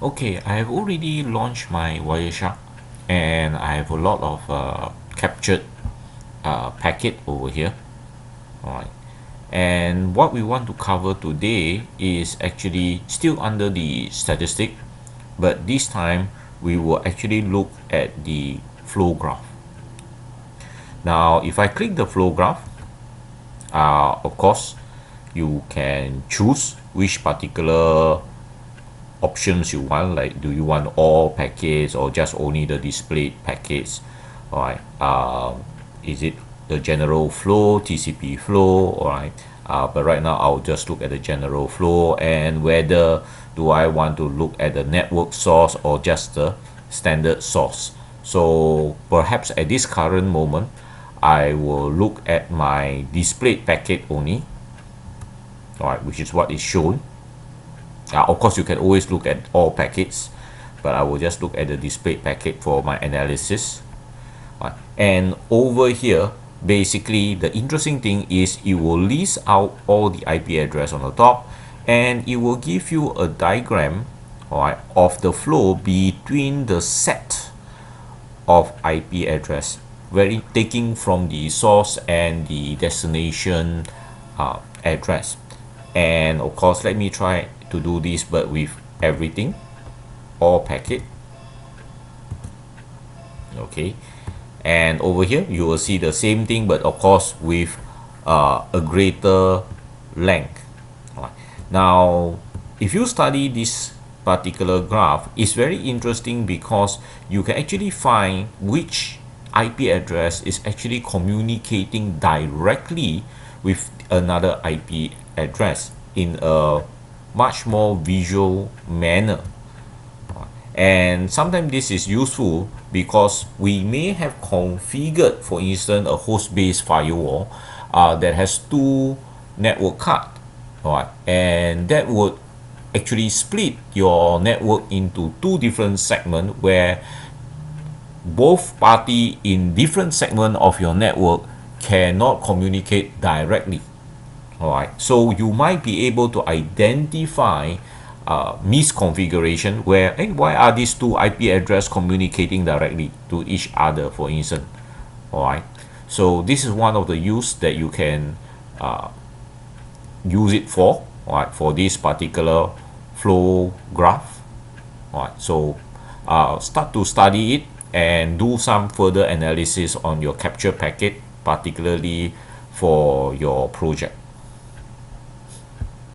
Okay, I have already launched my Wireshark and I have a lot of captured packet over here. Alright, and what we want to cover today is actually still under the statistic, but this time we will actually look at the flow graph. Now, if I click the flow graph, of course, you can choose which particular options you want, like do you want all packets or just only the displayed packets. All right, is it the general flow, TCP flow? All right, but right now I'll just look at the general flow, and whether do I want to look at the network source or just the standard source. So perhaps at this current moment I will look at my displayed packet only, all right, which is what is shown. Of course, you can always look at all packets, but I will just look at the displayed packet for my analysis. And over here, basically, the interesting thing is it will list out all the IP address on the top, and it will give you a diagram, all right, of the flow between the set of IP address, taking from the source and the destination address. And of course, let me try to do this but with everything, all packet. Okay, and over here you will see the same thing, but of course with a greater length. All right. Now if you study this particular graph, it's very interesting because you can actually find which IP address is actually communicating directly with another IP address in a much more visual manner. And sometimes this is useful because we may have configured, for instance, a host-based firewall that has two network cards, right? And that would actually split your network into two different segments where both party in different segment of your network cannot communicate directly. All right, so you might be able to identify misconfiguration where, hey, why are these two IP address communicating directly to each other, for instance. All right, so this is one of the use that you can use it for, all right, for this particular flow graph. All right, so start to study it and do some further analysis on your capture packet, particularly for your project.